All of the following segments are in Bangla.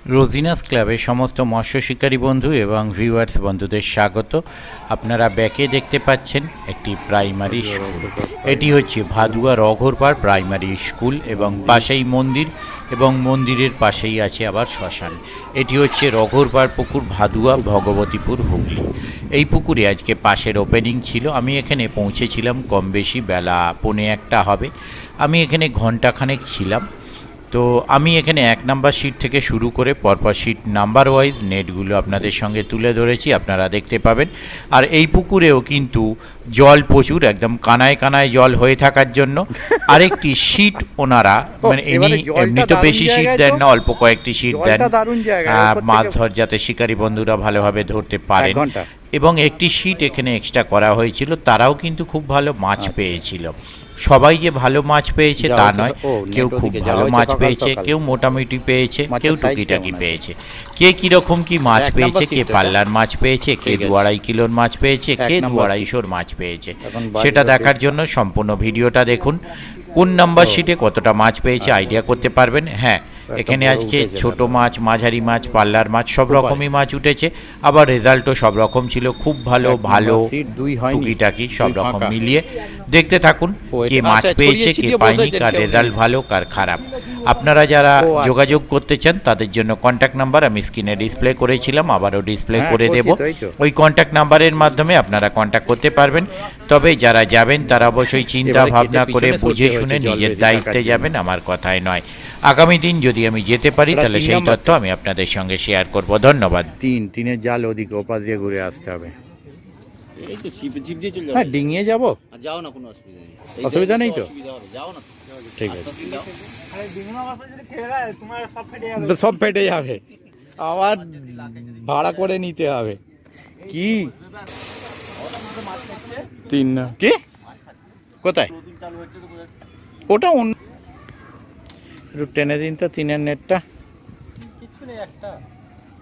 রোজিনাস ক্লাবের সমস্ত মৎস্য শিকারী বন্ধু এবং ভিউয়ার্স বন্ধুদের স্বাগত। আপনারা ব্যাকে দেখতে পাচ্ছেন একটি প্রাইমারি স্কুল। এটি হচ্ছে ভাদুয়া রঘরপাড় প্রাইমারি স্কুল এবং পাশেই মন্দির এবং মন্দিরের পাশেই আছে আবার শ্মশান। এটি হচ্ছে রঘরপাড় পুকুর, ভাদুয়া, ভগবতীপুর, হুগলি। এই পুকুরে আজকে পাশের ওপেনিং ছিল। আমি এখানে পৌঁছেছিলাম কম বেশি বেলা 1:45 হবে। আমি এখানে ঘন্টাখানেক ছিলাম। তো আমি এখানে 1 নাম্বার সিট থেকে শুরু করে পরপর সিট নাম্বার ওয়াইজ নেটগুলো আপনাদের সঙ্গে তুলে ধরেছি, আপনারা দেখতে পাবেন। আর এই পুকুরেও কিন্তু জল প্রচুর, একদম কানায় কানায় জল হয়ে থাকার জন্য আরেকটি সিট ওনারা মানে এমনি তো বেশি সিট দেন না, অল্প কয়েকটি সিট দেন মাছ ধর যাতে শিকারী বন্ধুরা ভালোভাবে ধরতে পারেন। এবং একটি সিট এখানে এক্সট্রা করা হয়েছিল, তারাও কিন্তু খুব ভালো মাছ পেয়েছিল। সবাই যে ভালো মাছ পেয়েছে তা নয়, কেউ খুব ভালো মাছ পেয়েছে, কেউ মোটামুটি পেয়েছে, কেউ টুকিটাকি পেয়েছে। কে কীরকম কি মাছ পেয়েছে, কে পাল্লার মাছ পেয়েছে, কে 2-2.5 কিলোর মাছ পেয়েছে, কে 2-250 মাছ পেয়েছে, সেটা দেখার জন্য সম্পূর্ণ ভিডিওটা দেখুন। কোন নাম্বার সিটে কতটা মাছ পেয়েছে আইডিয়া করতে পারবেন। হ্যাঁ, এখানে আজকে ছোট মাছ, মাঝারি মাছ, পাল্লার মাছ সব রকমই মাছ উঠেছে। আবার রেজাল্টও সব রকম ছিল, খুব ভালো, ভালো, টুকিটাকি সব রকম মিলিয়ে। দেখতে থাকুন কে মাছ পেয়েছে, কে পায়নি, কার রেজাল্ট ভালো, কার খারাপ। আপনারা যারা যোগাযোগ করতে চান তাদের জন্য কন্ট্যাক্ট নাম্বার আমি স্ক্রিনে ডিসপ্লে করেছিলাম, আবারও ডিসপ্লে করে দেব। ওই কন্ট্যাক্ট নাম্বারের মাধ্যমে আপনারা কন্ট্যাক্ট করতে পারবেন। তবে যারা যাবেন তারা অবশ্যই চিন্তা ভাবনা করে বুঝে শুনে নিজের দায়িত্বে যাবেন, আমার কথায় নয়। আগামী দিন যদি আমি যেতে পারি তাহলে সেই তথ্য আমি আপনাদের সঙ্গে শেয়ার করব। ধন্যবাদ। তিনের জাল ওদিকে ওপাশ দিয়ে ঘুরে আসতে হবে। হ্যাঁ, ডিঙিয়ে যাবো, যাও না, কোনো অসুবিধা নেই তো, ঠিক আছে। সব ফেটে যাবে, আবার ভাড়া করে নিতে হবে। কি 3 না কি কোথায় ওটা একটু টেনে দিন তো 3-এর নেটটা।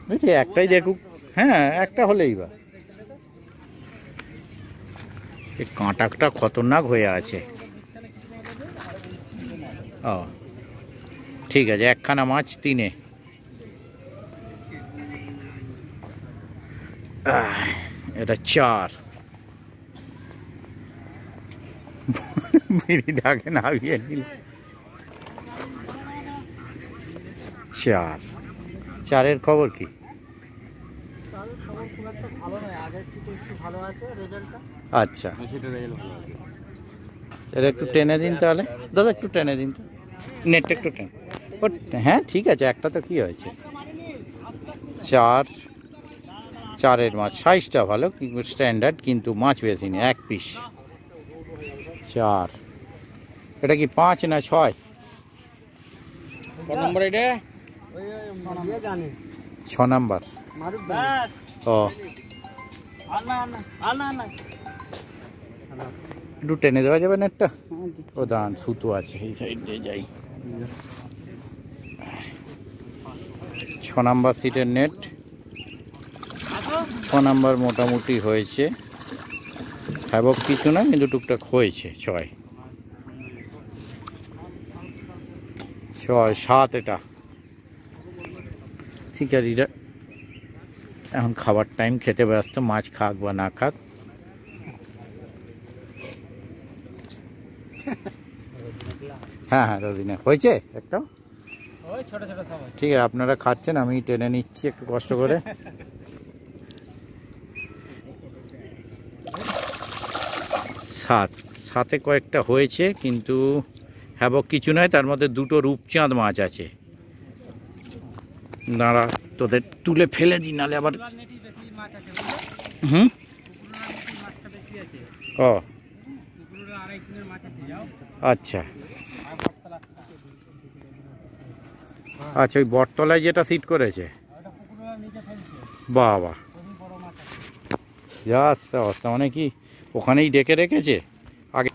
বুঝছি একটাই দেখুক, হ্যাঁ একটা হলেই বা। এই কাঁটাটা খতরনাক হয়ে আছে। ও ঠিক আছে, একখানা মাছ 3-এ। এটা 4 বিড়িটাকে নামিয়ে নিল। 4-এর খবর কি? আচ্ছা, এটা একটু টেনে দিন তাহলে দাদা, একটু টেনে দিন তো নেটটা, একটু টেনে। হ্যাঁ ঠিক আছে, একটা তো কি হয়েছে। 4-এর মাছ সাইজটা ভালো, স্ট্যান্ডার্ড, কিন্তু মাছ বেশি নেই, 1 পিস। 4 এটা কি 5 না 6? নম্বর এটা 6 নাম্বার। ও একটু টেনে দেওয়া যাবে নেটটা? ও দাঁড়ান, সুতো আছে এই সাইড দিয়ে যাই। 6 নাম্বার সিটের নেট, 6 নাম্বার মোটামুটি হয়েছে। হ্যাবক কিছু না, কিন্তু টুকটাক হয়েছে। 6, 7 এটা। শিকারিরা এখন খাবার টাইম, খেতে ব্যস্ত, মাছ খাক বা না খাক। হ্যাঁ হ্যাঁ, রোজিনা হয়েছে একটা। ঠিক আছে, আপনারা খাচ্ছেন, আমি টেনে নিচ্ছি একটু কষ্ট করে। 7-7-এ কয়েকটা হয়েছে, কিন্তু হ্যাবক কিছু নয়। তার মধ্যে 2টো রূপচাঁদ মাছ আছে। দাঁড়া, তোদের তুলে ফেলে দিই, নাহলে আবার। ও আচ্ছা আচ্ছা, ওই বটতলায় যেটা সিট করেছে, বাবা যা অবস্থা, মানে কি ওখানেই ডেকে রেখেছে আগে।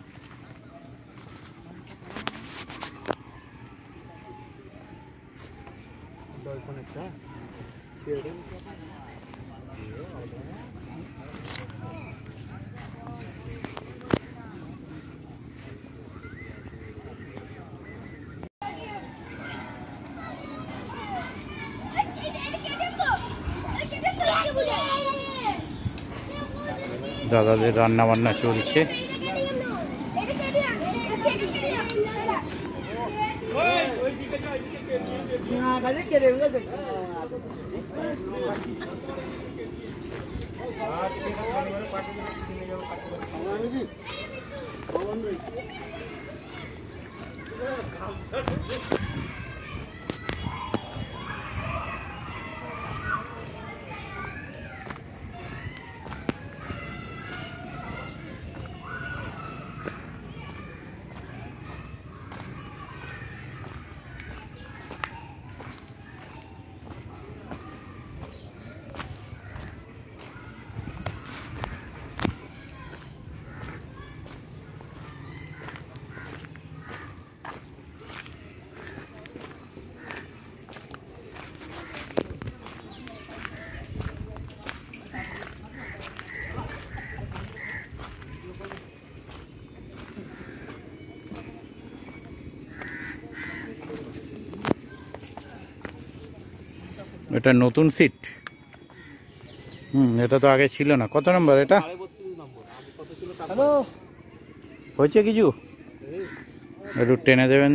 দাদাদের রান্না বান্না চলছে। এটা নতুন সিট। এটা তো আগে ছিল না। কত নম্বর এটা? হয়েছে কিছু? একটু টেনে দেবেন,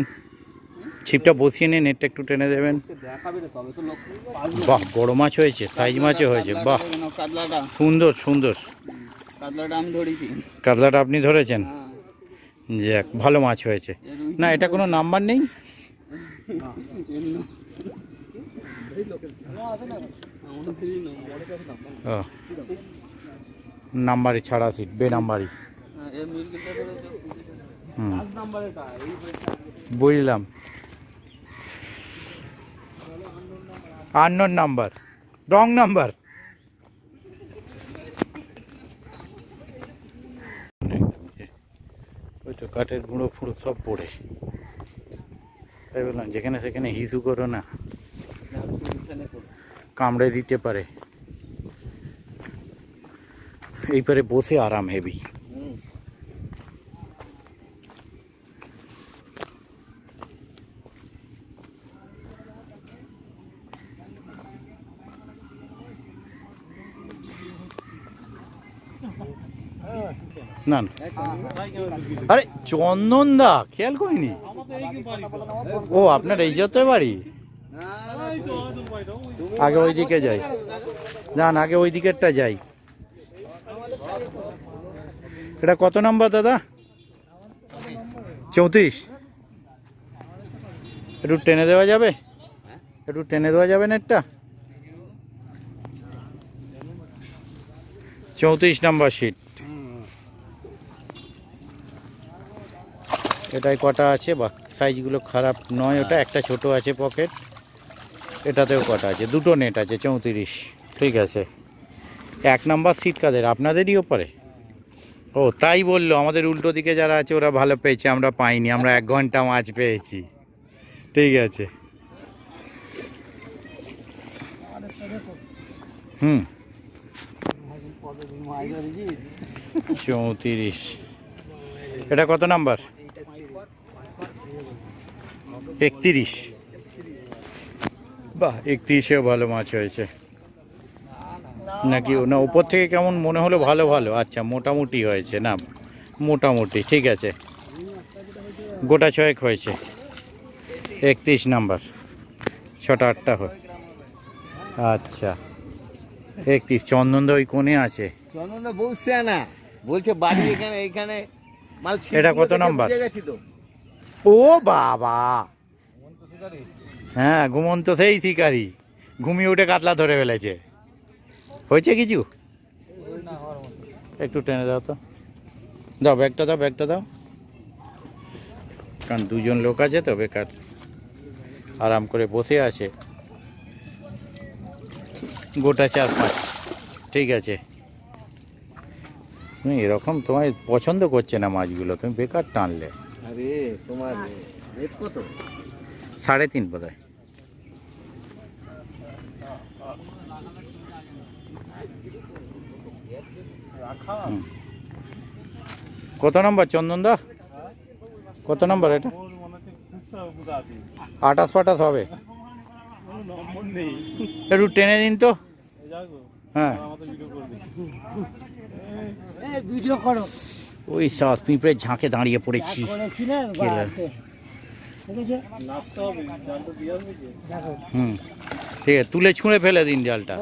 ছিপটা বসিয়ে নিয়ে নেটটা একটু টেনে দেবেন। বাহ, বড় মাছ হয়েছে, সাইজ মাছও হয়েছে। বাহ, সুন্দর সুন্দর। কাতলাটা আপনি ধরেছেন? যাক, ভালো মাছ হয়েছে। না, এটা কোনো নাম্বার নেই? নাম্বারই ছাড়া সিট, বে নাম্বারই। বুঝলাম, আননোন নাম্বার, রং নাম্বার। ওই তো কাঠের গুঁড়ো ফুঁড়ো সব পড়ে। তাই বললাম, যেখানে সেখানে হিসু করো না, কামড়ে দিতে পারে। এইপারে বসে আরাম হেভি। না না, আরে চন্দন দা, খেয়াল করিনি। ও, আপনার এই যত বাড়ি? আগে ওই দিকে যাই, যান আগে ওই দিকেরটা যাই। এটা কত নাম্বার দাদা? 34। একটু টেনে দেওয়া যাবে? একটু টেনে দেওয়া যাবে নেটটা? 34 নাম্বার সিট। এটাই কটা আছে? বা সাইজগুলো খারাপ নয়। ওটা একটা ছোট আছে পকেট। এটাতেও কটা আছে? দুটো নেট আছে, 34। ঠিক আছে। 1 নাম্বার সিট কাদের? আপনাদেরই ওপরে? ও, তাই বললো। আমাদের উল্টো দিকে যারা আছে ওরা ভালো পেয়েছে, আমরা পাইনি। আমরা 1 ঘন্টা মাছ পেয়েছি। ঠিক আছে। 34। এটা কত নাম্বার? 31। বাহ, 31এও ভালো মাছ হয়েছে নাকি? না, উপর থেকে কেমন মনে হলো ভালো ভালো। আচ্ছা, মোটামুটি হয়েছে না? মোটামুটি ঠিক আছে। গোটা 6 হয়েছে। 31 নাম্বার, 6টা 8টা হয়। আচ্ছা, 31। চন্দনদা ওই কোণে আছে। চন্দনদা বলছে না, বলছে বাড়ি এখানে, এইখানে মাল। এটা কত নাম্বার? ও বাবা, হ্যাঁ, ঘুমন্ত সেই শিকারি। ঘুমিয়ে উঠে কাতলা ধরে ফেলেছে। হয়েছে কিছু? একটু টেনে দাও তো। দাও ব্যাগটা, দাও ব্যাগটা দাও। কারণ 2 জন লোক আছে তো, বেকার আরাম করে বসে আছে। গোটা 4-5। ঠিক আছে। তুমি এরকম, তোমার পছন্দ করছে না মাছগুলো, তুমি বেকার টানলে। আরে তোমার রেট কত? 3.5 বোধ হয়। কত নম্বর চন্দনদা? কত নম্বর এটা? 28-50 হবে। একটু টেনে দিন তো। হ্যাঁ ভিডিও করো ওই সব পিঁপড়ের ঝাঁকে দাঁড়িয়ে পড়েছি করেছিলেন কেলা। হুম ঠিক আছে, তুলে ছুঁড়ে ফেলে দিন জালটা।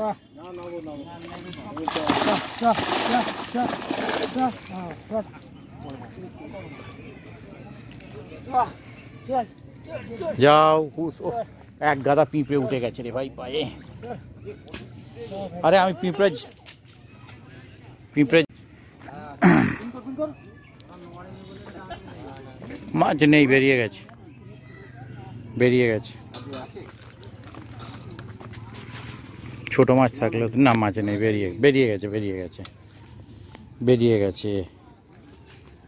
যাও হুস, ওহ, এক গাদা পিঁপড়ে উঠে গেছে রে ভাই পায়ে। আরে আমি পিঁপড়ে মাছ নেই, বেরিয়ে গেছে ছোট মাছ থাকলেও না, মাছ নেই, বেরিয়ে গেছে।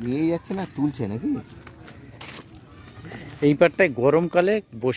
নিয়ে যাচ্ছে না, তুলছে নাকি? এই পারটায় গরমকালে বসে